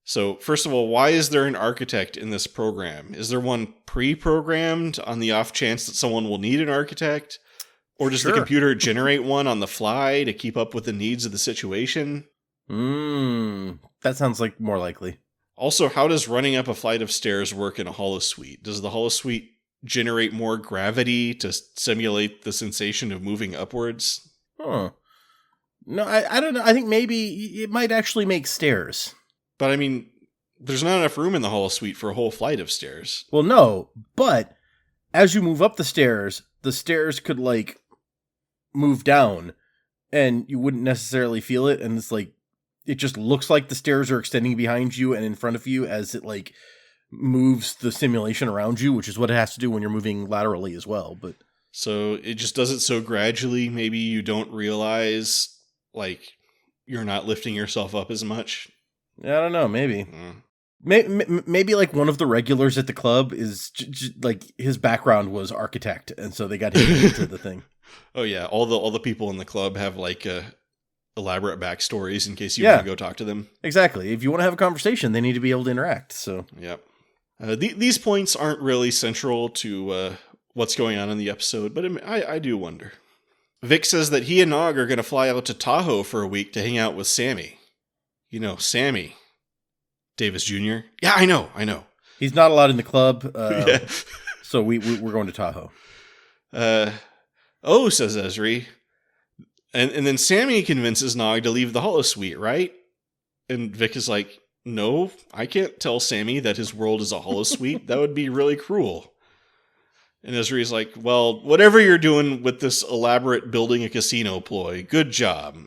So, first of all, why is there an architect in this program? Is there one pre-programmed on the off chance that someone will need an architect? Or does the computer generate one on the fly to keep up with the needs of the situation? That sounds like more likely. Also, how does running up a flight of stairs work in a holosuite? Does the holosuite generate more gravity to simulate the sensation of moving upwards? Huh. No, I don't know. I think maybe it might actually make stairs. But I mean, there's not enough room in the holosuite for a whole flight of stairs. Well, no, but as you move up the stairs could, like, move down, and you wouldn't necessarily feel it, and it's like, it just looks like the stairs are extending behind you and in front of you as it, like, moves the simulation around you, which is what it has to do when you're moving laterally as well. But so it just does it so gradually, maybe you don't realize, like, you're not lifting yourself up as much. I don't know, maybe. Maybe like one of the regulars at the club is like his background was architect, and so they got him into the thing. Oh yeah, all the people in the club have like elaborate backstories in case you want to go talk to them. Exactly. If you want to have a conversation, they need to be able to interact. So yep. These points aren't really central to what's going on in the episode, but I do wonder. Vic says that he and Nog are going to fly out to Tahoe for a week to hang out with Sammy. Sammy Davis Jr. Yeah, I know. He's not allowed in the club, yeah. So we're going to Tahoe. Says Ezri. And then Sammy convinces Nog to leave the holosuite, right? And Vic is like, no, I can't tell Sammy that his world is a holosuite. That would be really cruel. And Ezri is like, well, whatever you're doing with this elaborate building a casino ploy, good job.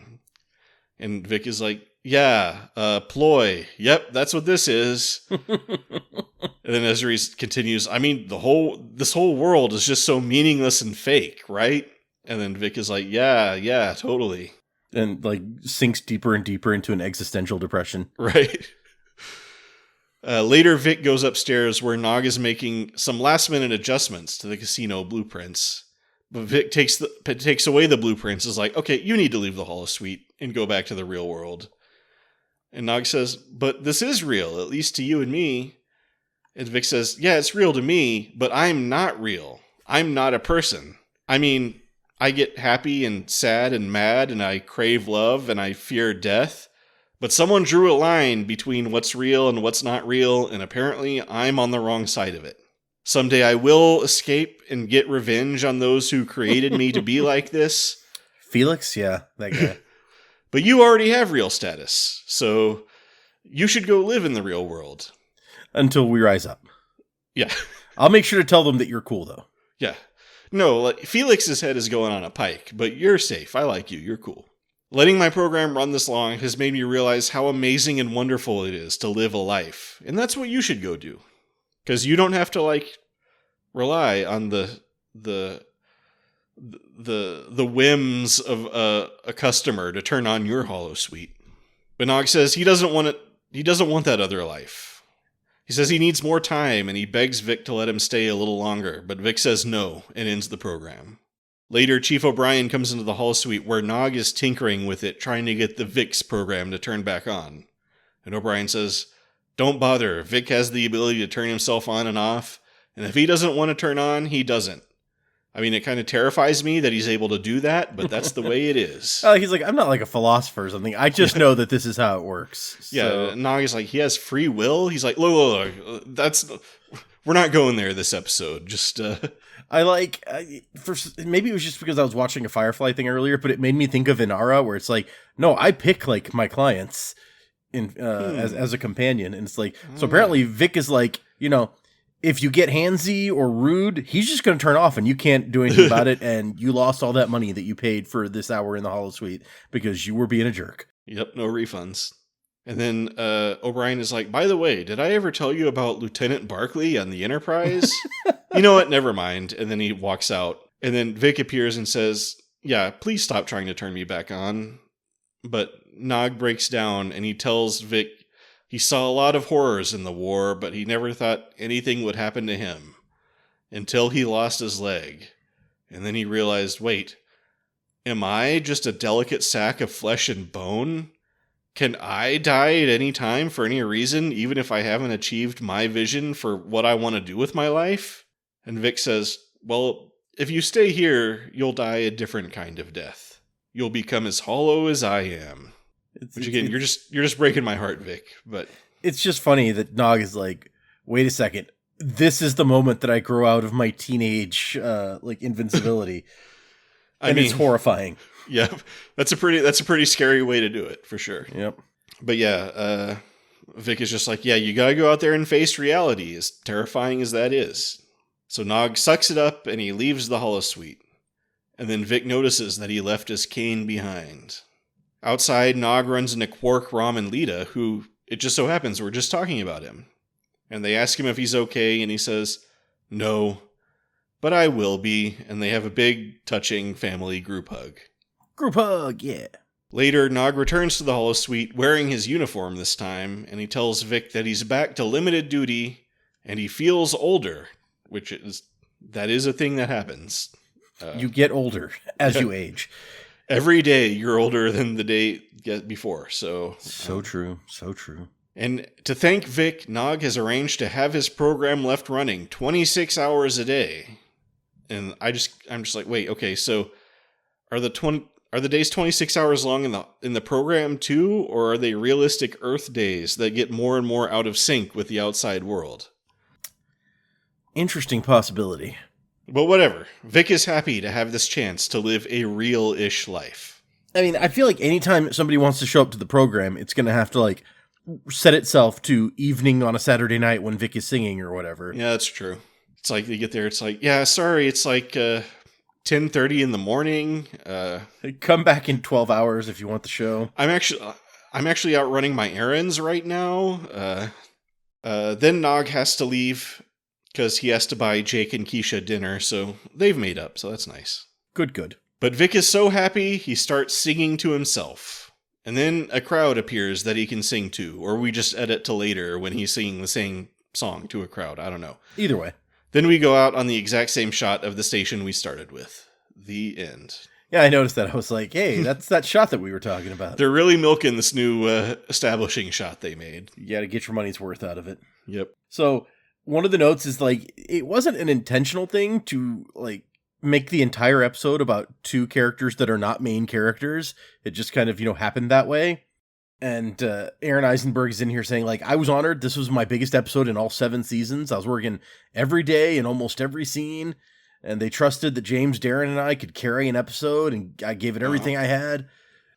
And Vic is like, yeah, ploy. Yep, that's what this is. And then Ezri continues, I mean, this whole world is just so meaningless and fake, right? And then Vic is like, yeah, totally. And like sinks deeper and deeper into an existential depression. Right. Later, Vic goes upstairs where Nog is making some last-minute adjustments to the casino blueprints. But Vic takes away the blueprints, is like, okay, you need to leave the holosuite and go back to the real world. And Nog says, but this is real, at least to you and me. And Vic says, yeah, it's real to me, but I'm not real. I'm not a person. I mean, I get happy and sad and mad, and I crave love, and I fear death. But someone drew a line between what's real and what's not real, and apparently I'm on the wrong side of it. Someday I will escape and get revenge on those who created me to be like this. Felix? Yeah, that guy. But you already have real status, so you should go live in the real world. Until we rise up. Yeah. I'll make sure to tell them that you're cool, though. Yeah. No, like, Felix's head is going on a pike, but you're safe. I like you. You're cool. Letting my program run this long has made me realize how amazing and wonderful it is to live a life. And that's what you should go do. Because you don't have to, like, rely on the whims of a customer to turn on your holosuite. But Nog says he doesn't want that other life. He says he needs more time, and he begs Vic to let him stay a little longer, but Vic says no and ends the program. Later, Chief O'Brien comes into the holosuite where Nog is tinkering with it, trying to get the Vic's program to turn back on. And O'Brien says, don't bother, Vic has the ability to turn himself on and off, and if he doesn't want to turn on, he doesn't. I mean, it kind of terrifies me that he's able to do that, but that's the way it is. He's like, I'm not like a philosopher or something. I just know that this is how it works. Yeah, Nog is like, he has free will. He's like, look, we're not going there this episode. Just, maybe it was just because I was watching a Firefly thing earlier, but it made me think of Inara, where it's like, no, I pick like my clients as a companion, and it's like, so apparently Vic is like, if you get handsy or rude, he's just going to turn off and you can't do anything about it. And you lost all that money that you paid for this hour in the holosuite because you were being a jerk. Yep, no refunds. And then O'Brien is like, by the way, did I ever tell you about Lieutenant Barkley on the Enterprise? You know what? Never mind. And then he walks out. And then Vic appears and says, yeah, please stop trying to turn me back on. But Nog breaks down and he tells Vic, he saw a lot of horrors in the war, but he never thought anything would happen to him until he lost his leg. And then he realized, wait, am I just a delicate sack of flesh and bone? Can I die at any time for any reason, even if I haven't achieved my vision for what I want to do with my life? And Vic says, well, if you stay here, you'll die a different kind of death. You'll become as hollow as I am. Which again, you're just breaking my heart, Vic. But it's just funny that Nog is like, wait a second, this is the moment that I grow out of my teenage invincibility, and it's horrifying. Yeah, that's a pretty scary way to do it for sure. Yep. But yeah, Vic is just like, yeah, you gotta go out there and face reality, as terrifying as that is. So Nog sucks it up and he leaves the holosuite, and then Vic notices that he left his cane behind. Outside, Nog runs into Quark, Rom, and Lita, who, it just so happens, we're just talking about him. And they ask him if he's okay, and he says, no, but I will be, and they have a big, touching family group hug. Group hug, yeah. Later, Nog returns to the holosuite, wearing his uniform this time, and he tells Vic that he's back to limited duty, and he feels older, that is a thing that happens. You get older as you age. Every day you're older than the day before. So true. So true. And to thank Vic, Nog has arranged to have his program left running 26 hours a day. And I'm just like, wait, okay, so are the days 26 hours long in the program too, or are they realistic Earth days that get more and more out of sync with the outside world? Interesting possibility. But whatever. Vic is happy to have this chance to live a real-ish life. I mean, I feel like anytime somebody wants to show up to the program, it's going to have to, set itself to evening on a Saturday night when Vic is singing or whatever. Yeah, that's true. It's like, you get there, it's like, yeah, sorry, it's like 10:30 in the morning. Come back in 12 hours if you want the show. I'm actually out running my errands right now. Then Nog has to leave because he has to buy Jake and Keisha dinner, so they've made up, so that's nice. Good. But Vic is so happy, he starts singing to himself. And then a crowd appears that he can sing to, or we just edit to later when he's singing the same song to a crowd, I don't know. Either way. Then we go out on the exact same shot of the station we started with. The end. Yeah, I noticed that. I was like, hey, that's that shot that we were talking about. They're really milking this new establishing shot they made. You gotta get your money's worth out of it. Yep. So one of the notes is it wasn't an intentional thing to make the entire episode about two characters that are not main characters. It just kind of, happened that way. And Aaron Eisenberg is in here saying, I was honored. This was my biggest episode in all 7 seasons. I was working every day in almost every scene. And they trusted that James, Darren, and I could carry an episode. And I gave it everything I had.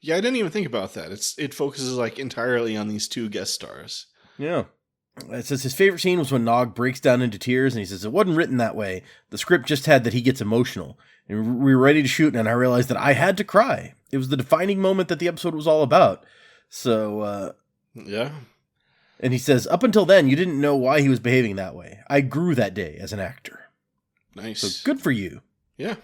Yeah, I didn't even think about that. It focuses entirely on these 2 guest stars. Yeah. It says his favorite scene was when Nog breaks down into tears, and he says, it wasn't written that way. The script just had that he gets emotional. And we were ready to shoot, and I realized that I had to cry. It was the defining moment that the episode was all about. So, yeah. And he says, up until then, you didn't know why he was behaving that way. I grew that day as an actor. Nice. So good for you. Yeah.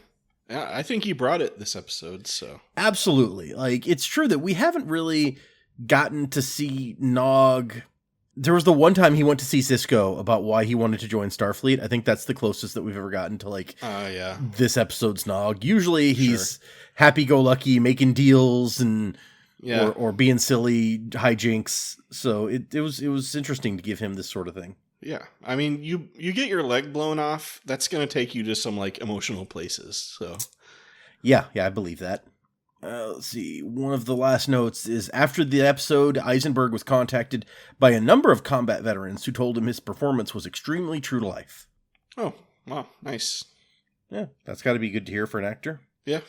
Yeah, I think he brought it this episode, so. Absolutely. It's true that we haven't really gotten to see Nog. There was the one time he went to see Sisko about why he wanted to join Starfleet. I think that's the closest that we've ever gotten to this episode's Nog. Usually he's happy-go-lucky, making deals and or being silly hijinks. So it was interesting to give him this sort of thing. Yeah. I mean, you get your leg blown off, that's going to take you to some like emotional places. So Yeah, I believe that. Let's see. One of the last notes is after the episode, Eisenberg was contacted by a number of combat veterans who told him his performance was extremely true to life. Oh, wow. Nice. Yeah, that's got to be good to hear for an actor. Yeah.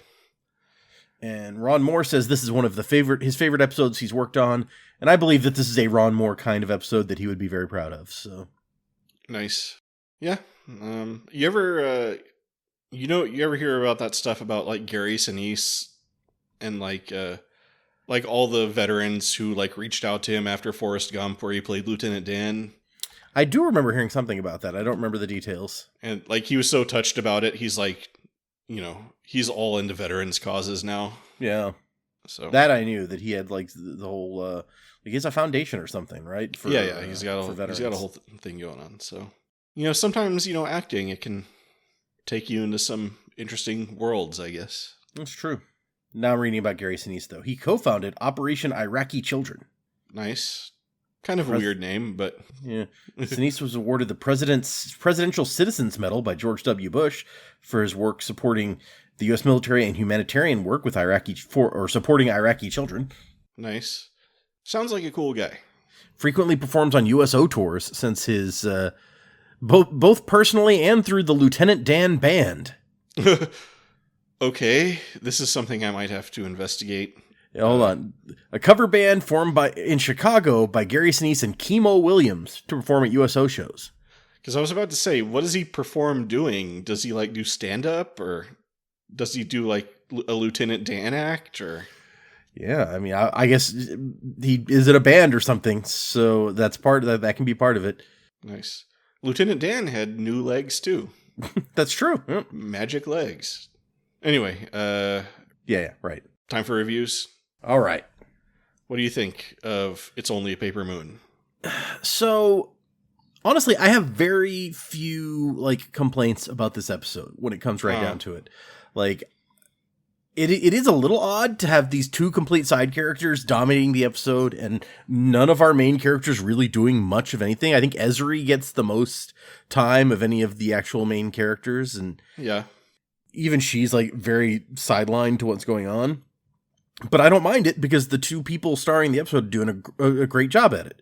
And Ron Moore says this is one of his favorite episodes he's worked on, and I believe that this is a Ron Moore kind of episode that he would be very proud of. So nice. Yeah. You ever you ever hear about that stuff about like Gary Sinise and like all the veterans who like reached out to him after Forrest Gump where he played Lieutenant Dan? I do remember hearing something about that. I don't remember the details. And like he was so touched about it, he's like, he's all into veterans causes now. Yeah. So that I knew that he had like the whole like he has a foundation or something, right? For, he's got a whole thing going on. So sometimes acting, it can take you into some interesting worlds, I guess. That's true. Now I'm reading about Gary Sinise though. He co-founded Operation Iraqi Children. Nice. Kind of a weird name, but yeah. Sinise was awarded the Presidential Citizens Medal by George W. Bush for his work supporting the U.S. military and humanitarian work with supporting Iraqi children. Nice. Sounds like a cool guy. Frequently performs on USO tours since his both personally and through the Lieutenant Dan Band. Okay, this is something I might have to investigate. Hold on. A cover band formed in Chicago by Gary Sinise and Kimo Williams to perform at USO shows. Because I was about to say, what does he perform doing? Does he like do stand-up, or does he do like a Lieutenant Dan act, or? Yeah, I mean, I guess he is in a band or something, so that's that can be part of it. Nice. Lieutenant Dan had new legs too. That's true. Yep. Magic legs. Anyway, yeah, right. Time for reviews. All right. What do you think of It's Only a Paper Moon? So, honestly, I have very few complaints about this episode when it comes right down to it. Like, it is a little odd to have these two complete side characters dominating the episode and none of our main characters really doing much of anything. I think Ezri gets the most time of any of the actual main characters, and yeah, even she's very sidelined to what's going on. But I don't mind it because the two people starring the episode are doing a great job at it.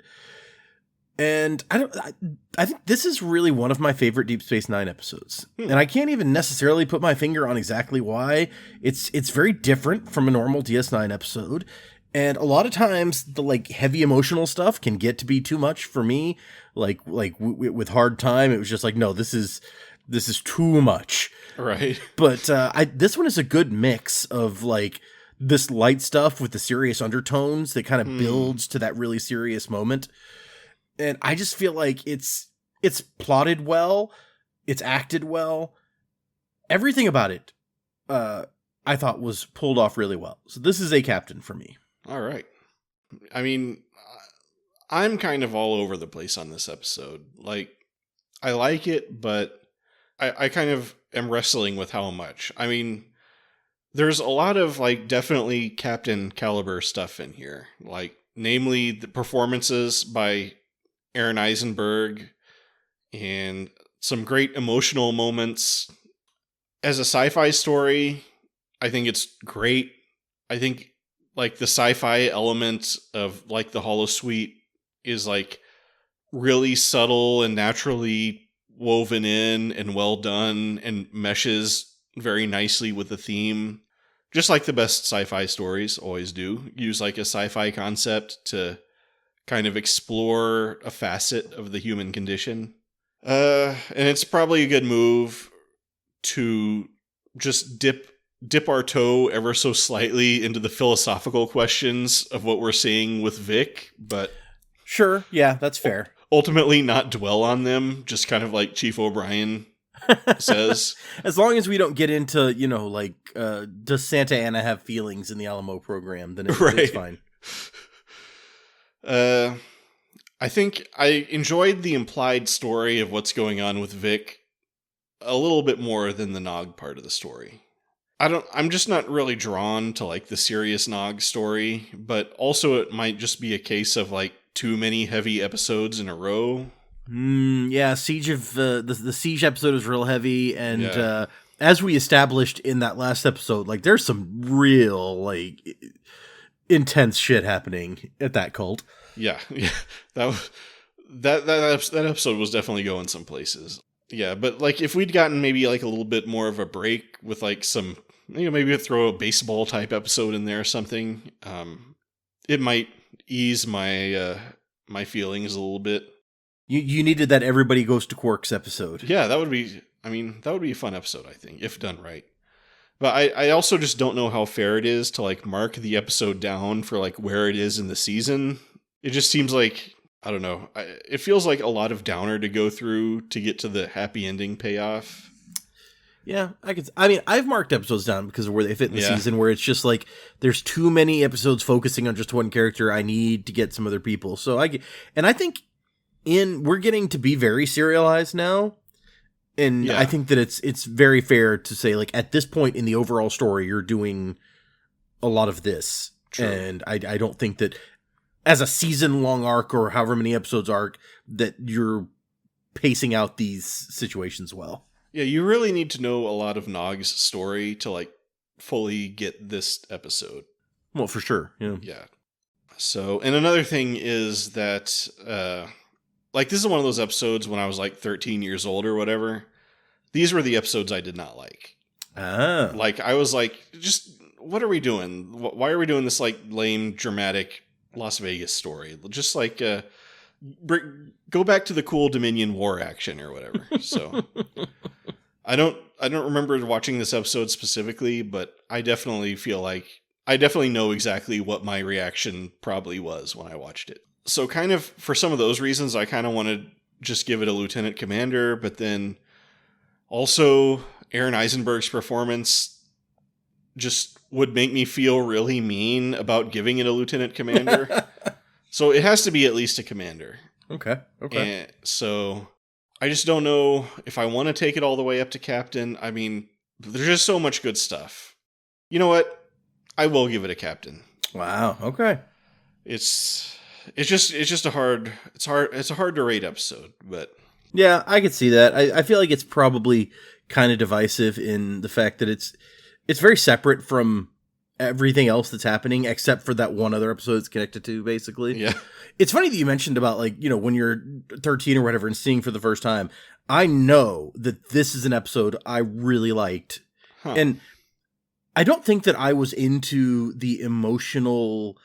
And I think this is really one of my favorite Deep Space Nine episodes. And I can't even necessarily put my finger on exactly why. It's very different from a normal DS9 episode. And a lot of times the heavy emotional stuff can get to be too much for me. With Hard Time, it was just no, this is too much. Right. But this one is a good mix of this light stuff with the serious undertones that kind of builds to that really serious moment. And I just feel like it's plotted well, it's acted well. Everything about it, I thought was pulled off really well. So this is a captain for me. All right. I mean, I'm kind of all over the place on this episode. I like it, but I kind of am wrestling with how much. I mean, there's a lot of definitely captain caliber stuff in here. Namely the performances by Aaron Eisenberg and some great emotional moments. As a sci-fi story, I think it's great. I think the sci-fi element of the holosuite is really subtle and naturally woven in and well done and meshes very nicely with the theme. Just like the best sci-fi stories always do. Use a sci-fi concept to kind of explore a facet of the human condition. And it's probably a good move to just dip our toe ever so slightly into the philosophical questions of what we're seeing with Vic, but sure, yeah, that's fair. Ultimately not dwell on them, just kind of like Chief O'Brien says. As long as we don't get into, does Santa Ana have feelings in the Alamo program, then it's fine. I think I enjoyed the implied story of what's going on with Vic a little bit more than the Nog part of the story. I'm just not really drawn to the serious Nog story, but also it might just be a case of too many heavy episodes in a row. Yeah, Siege of the Siege episode was real heavy, and Yeah. as we established in that last episode, like there's some real like intense shit happening at that cult. Yeah, yeah, that was, that episode was definitely going some places. Yeah, but like if we'd gotten maybe like a little bit more of a break with like some, maybe we'd throw a baseball type episode in there or something, it might ease my my feelings a little bit. You needed that Everybody Goes to Quarks episode. Yeah, that would be. I mean, that would be a fun episode, I think, if done right. But I also just don't know how fair it is to like mark the episode down for like where it is in the season. It just seems like, I don't know. It feels like a lot of downer to go through to get to the happy ending payoff. Yeah, I mean, I've marked episodes down because of where they fit in the season, where it's just like there's too many episodes focusing on just one character. I need to get some other people. So I think we're getting to be very serialized now. And I think that it's very fair to say, like, at this point in the overall story, you're doing a lot of this. True. And I don't think that as a season-long arc or however many episodes arc, that you're pacing out these situations well. Yeah, you really need to know a lot of Nog's story to, like, fully get this episode. Well, for sure. Yeah. Yeah. So, and another thing is that, like, this is one of those episodes when I was, like, 13 years old or whatever. These were the episodes I did not like. Ah. Like, I was like, just, what are we doing? Why are we doing this, like, lame, dramatic Las Vegas story? Just, like, go back to the cool Dominion War action or whatever. So, I don't remember watching this episode specifically, but I definitely feel like, I definitely know exactly what my reaction probably was when I watched it. So kind of, for some of those reasons, I kind of want to just give it a lieutenant commander, but then also Aaron Eisenberg's performance just would make me feel really mean about giving it a lieutenant commander. So it has to be at least a commander. Okay. And so I just don't know if I want to take it all the way up to captain. I mean, there's just so much good stuff. You know what? I will give it a captain. Wow. Okay. It's just a hard to rate episode, but yeah, I could see that. I feel like it's probably kind of divisive in the fact that it's very separate from everything else that's happening, except for that one other episode it's connected to, basically. Yeah. It's funny that you mentioned about, like, you know, when you're 13 or whatever and seeing for the first time. I know that this is an episode I really liked. Huh. And I don't think that I was into the emotional,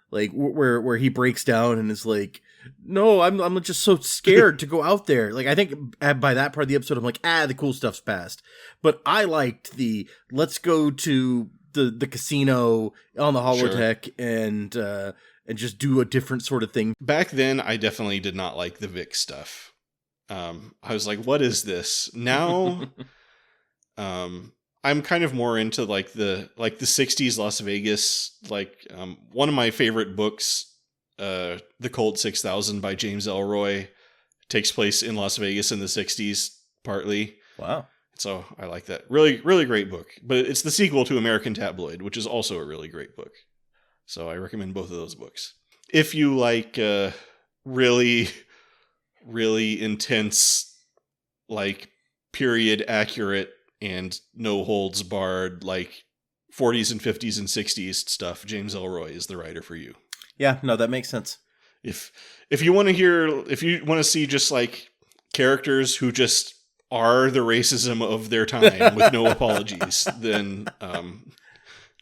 like, where he breaks down and is like, no, I'm just so scared to go out there. Like, I think by that part of the episode, I'm like, the cool stuff's past. But I liked let's go to the casino on the holodeck and just do a different sort of thing. Back then, I definitely did not like the Vic stuff. I was like, what is this? Now, I'm kind of more into the 60s Las Vegas. Like, one of my favorite books, The Colt 6000 by James Elroy, takes place in Las Vegas in the 60s, partly. Wow. So I like that. Really, really great book. But it's the sequel to American Tabloid, which is also a really great book. So I recommend both of those books. If you like really, really intense, like, period accurate and no holds barred, like 40s and 50s and 60s stuff, James Elroy is the writer for you. Yeah, no, that makes sense. If you want to see just like characters who just are the racism of their time with no apologies, then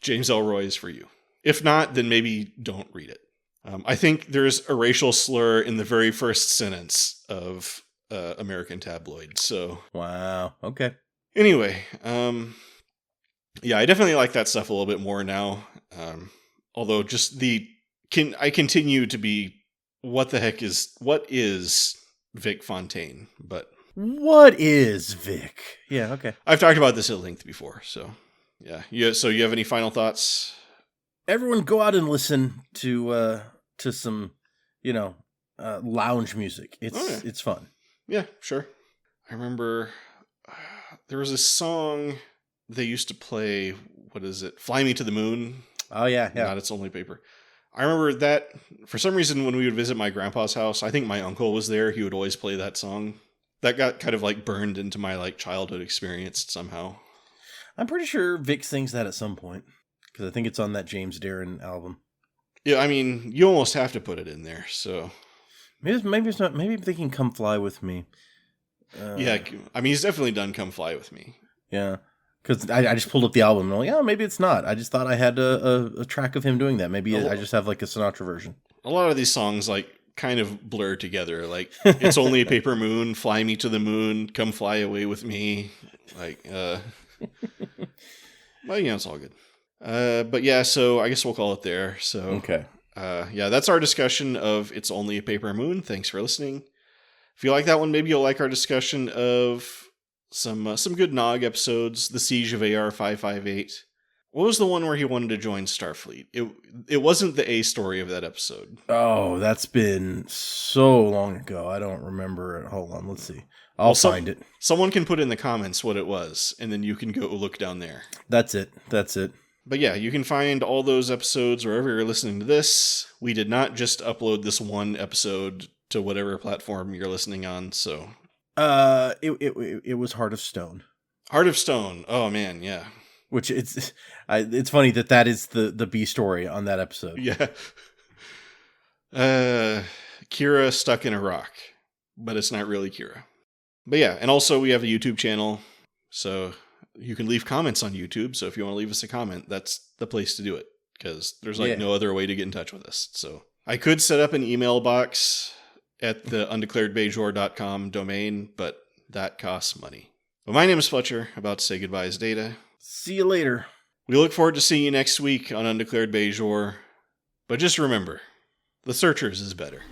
James Elroy is for you. If not, then maybe don't read it. I think there's a racial slur in the very first sentence of American Tabloid. So wow, okay. Anyway, yeah, I definitely like that stuff a little bit more now. Although just I continue to be, what is Vic Fontaine? But what is Vic? Yeah, okay. I've talked about this at length before, so yeah. So you have any final thoughts? Everyone go out and listen to some, lounge music. It's fun. Yeah, sure. I remember there was a song they used to play. What is it? Fly Me to the Moon. Oh yeah. Not It's Only Paper. I remember that for some reason when we would visit my grandpa's house, I think my uncle was there. He would always play that song. That got kind of like burned into my like childhood experience somehow. I'm pretty sure Vic sings that at some point because I think it's on that James Darren album. Yeah, I mean, you almost have to put it in there. So maybe it's not. Maybe they can come fly with me. Yeah, I mean, he's definitely done "Come Fly with Me." Yeah, because I just pulled up the album and I'm like, oh, maybe it's not. I just thought I had a track of him doing that. Maybe I just have like a Sinatra version. A lot of these songs like kind of blur together. Like "It's Only a Paper Moon," "Fly Me to the Moon," "Come Fly Away with Me." Like, but it's all good. But yeah, so I guess we'll call it there. So okay. Yeah, that's our discussion of "It's Only a Paper Moon." Thanks for listening. If you like that one, maybe you'll like our discussion of some good Nog episodes. The Siege of AR-558. What was the one where he wanted to join Starfleet? It wasn't the A story of that episode. Oh, that's been so long ago. I don't remember it. Hold on, let's see. I'll find it. Someone can put in the comments what it was, and then you can go look down there. That's it. But yeah, you can find all those episodes wherever you're listening to this. We did not just upload this one episode to whatever platform you're listening on, so... It was Heart of Stone. Heart of Stone. Oh, man, yeah. Which it's funny that is the B story on that episode. Yeah. Kira stuck in a rock, but it's not really Kira. But yeah, and also we have a YouTube channel, so you can leave comments on YouTube. So if you want to leave us a comment, that's the place to do it, because there's no other way to get in touch with us. So I could set up an email box at the undeclaredbajor.com domain, but that costs money. But my name is Fletcher, about to say goodbye as Data. See you later. We look forward to seeing you next week on Undeclared Bajor. But just remember, the Searchers is better.